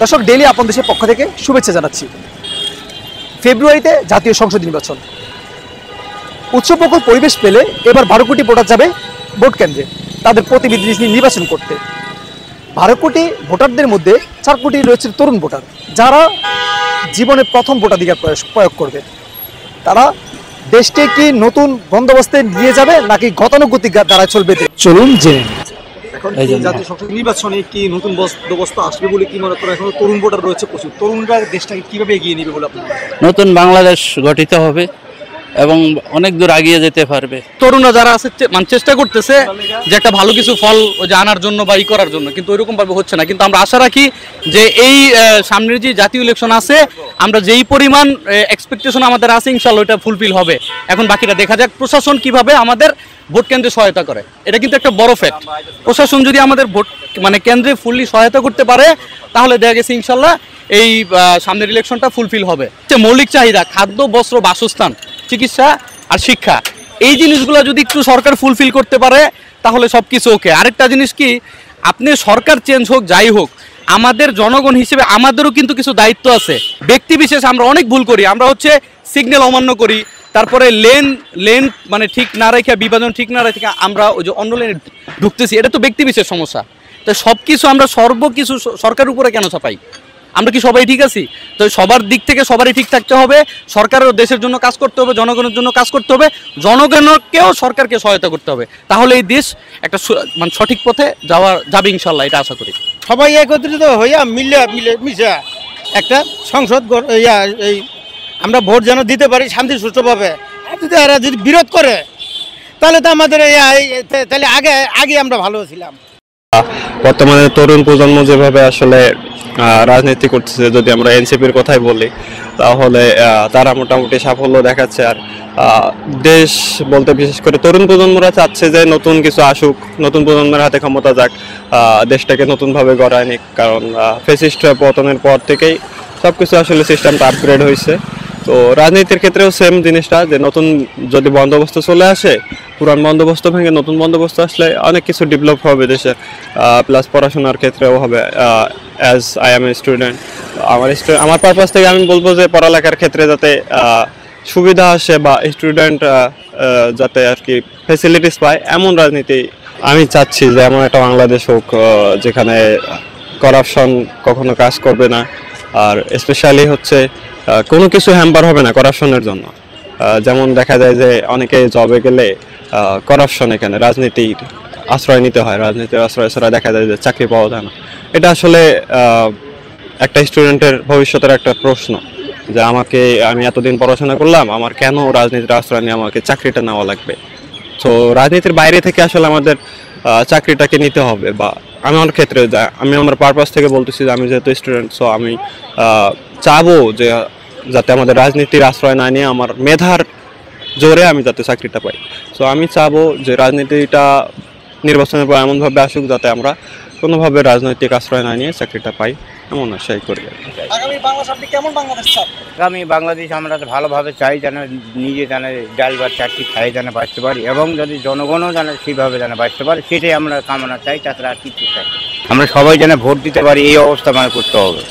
দর্শক, ডেইলি আপন দেশের পক্ষ থেকে শুভেচ্ছা জানাচ্ছি। ফেব্রুয়ারিতে জাতীয় সংসদ নির্বাচন, উৎসবমুখর পরিবেশ পেলে এবার 12 কোটি ভোটার যাবে ভোট কেন্দ্রে তাদের প্রতিনিধি নির্বাচন করতে। 12 কোটি ভোটারদের মধ্যে 4 কোটি রয়েছে তরুণ ভোটার, যারা জীবনে প্রথম ভোটাধিকার প্রয়োগ করবে। তারা দেশকে কি নতুন বন্দোবস্তে নিয়ে যাবে নাকি গতানুগতিক দ্বারা চলবে, চলুন জেনে নিই। এখন জাতীয় সংসদ নির্বাচনে কি নতুন বন্দোবস্ত আসবে বলে কি মনে করেন? এখন তরুণ ভোটার রয়েছে প্রচুর, তরুণরা দেশটাকে কিভাবে এগিয়ে নেবে বলে আপনার? নতুন বাংলাদেশ গঠিত হবে এবং অনেক দূর এগিয়ে যেতে পারবে। তরুণরা যারা আছে মানে চেষ্টা করতেছে যে একটা ভালো কিছু ফল আনার জন্য বা ই করার জন্য, কিন্তু ওইরকম ভাবে হচ্ছে না। কিন্তু আমরা আশা রাখি যে এই সামনের যে জাতীয় ইলেকশন আছে, আমরা যেই পরিমাণ এক্সপেকটেশন আমাদের আছে, ইনশাআল্লাহ ওটা ফুলফিল হবে। এখন বাকিটা দেখা যাক প্রশাসন কিভাবে আমাদের ভোট কেন্দ্রে সহায়তা করে। এটা কিন্তু একটা বড় ফ্যাক্ট। প্রশাসন যদি আমাদের ভোট মানে কেন্দ্রে ফুললি সহায়তা করতে পারে, তাহলে দেখা গেছে ইনশাআল্লাহ এই সামনের ইলেকশনটা ফুলফিল হবে। মৌলিক চাহিদা, খাদ্য, বস্ত্র, বাসস্থান, চিকিৎসা আর শিক্ষা, এই জিনিসগুলো যদি একটু সরকার ফুলফিল করতে পারে তাহলে সব কিছু ওকে। আরেকটা জিনিস কি, আপনি সরকার চেঞ্জ হোক যাই হোক, আমাদের জনগণ হিসেবে আমাদেরও কিন্তু কিছু দায়িত্ব আছে। ব্যক্তি বিশেষ আমরা অনেক ভুল করি, আমরা সিগন্যাল অমান্য করি, তারপরে লেন মানে ঠিক না রেখে, বিভাজন ঠিক না রেখে আমরা ওই যে অন্য লেনে ঢুকতেছি। এটা তো ব্যক্তি বিশেষ সমস্যা। তো সব কিছু আমরা সর্বকিছু সরকারের উপরে কেন চাপাই? আমরা কি সবাই ঠিক আছি? তো সবার দিক থেকে সবারই ঠিক থাকতে হবে। সরকারেরও দেশের জন্য কাজ করতে হবে, জনগণের জন্য কাজ করতে হবে, জনগণকেও সরকারকে সহায়তা করতে হবে। তাহলে এই দেশ একটা মানে সঠিক পথে যাবে ইনশাল্লাহ, এটা আশা করি। সবাই একত্রিত হইয়া মিশে একটা সংসদ এই আমরা ভোট যেন দিতে পারি শান্তি সুষ্ঠুভাবে। যদি এরা যদি বিরোধ করে তাহলে তো আমাদের তাহলে আগে আমরা ভালো ছিলাম। বর্তমানে তরুণ প্রজন্ম যেভাবে আসলে রাজনীতি করতেছে, যদি আমরা এনসিপির কথাই বলি, তাহলে তারা মোটামুটি সাফল্য দেখাচ্ছে। আর দেশ বলতে বিশেষ করে তরুণ প্রজন্মরা চাচ্ছে যে নতুন কিছু আসুক, নতুন প্রজন্মের হাতে ক্ষমতা যাক, দেশটাকে নতুনভাবে গড়ায় নিক। কারণ ফ্যাসিস্ট পতনের পর থেকেই সব কিছু আসলে সিস্টেমটা আপগ্রেড হয়েছে। তো রাজনীতির ক্ষেত্রেও সেম জিনিসটা, যে নতুন যদি বন্দোবস্ত চলে আসে, পুরান বন্দোবস্ত ভেঙে নতুন বন্দোবস্ত আসলে অনেক কিছু ডেভেলপ হবে দেশে, প্লাস পড়াশোনার ক্ষেত্রেও হবে। As I M a student, আমার পারপাস থেকে আমি বলবো যে পড়ালেখার ক্ষেত্রে যাতে সুবিধা আসে বা স্টুডেন্ট যাতে আর কি ফ্যাসিলিটিস পায়, এমন রাজনীতি আমি চাচ্ছি। যে এমন একটা বাংলাদেশ হোক যেখানে করাপশন কখনো কাজ করবে না, আর স্পেশালি কোনো কিছু হ্যাম্পার হবে না করাপশনের জন্য। যেমন দেখা যায় যে অনেকে জবে গেলে করাপশন, এখানে রাজনীতির আশ্রয় নিতে হয়, রাজনীতির আশ্রয় ছাড়া দেখা যায় যে চাকরি পাওয়া যায় না। এটা আসলে একটা স্টুডেন্টের ভবিষ্যতের একটা প্রশ্ন, যে আমি এতদিন পড়াশোনা করলাম, আমার কেন রাজনীতির আশ্রয় নিয়ে আমাকে চাকরিটা নেওয়া লাগবে? তো রাজনীতির বাইরে থেকে আসলে আমাদের চাকরিটাকে নিতে হবে। বা আমার ক্ষেত্রে আমি আমার পারপাস থেকে বলতেছি যে আমি যেহেতু স্টুডেন্ট, সো আমি চাবো যে যাতে আমাদের রাজনীতির আশ্রয় না নিয়ে আমার মেধার জোরে আমি যাতে চাকরিটা পাই। সো আমি চাবো যে রাজনীতিটা নির্বাচনের পর এমনভাবে আসুক যাতে আমরা কোনোভাবে রাজনৈতিক আশ্রয় না নিয়ে চাকরিটা পাই, এমন আশাই করি। আগামী বাংলাদেশ আপনি কেমন বাংলাদেশ চান? আগামী বাংলাদেশ আমরা ভালোভাবে চাই, যেন নিজে যেন ডাল বা চারটি খাই যেন বাঁচতে পারি, এবং যদি জনগণও যেন সেইভাবে যেন বাঁচতে পারে, সেটাই আমরা কামনা চাই। তাছাড়া আর কিছু চাই, আমরা সবাই যেন ভোট দিতে পারি, এই অবস্থা মানে করতে হবে।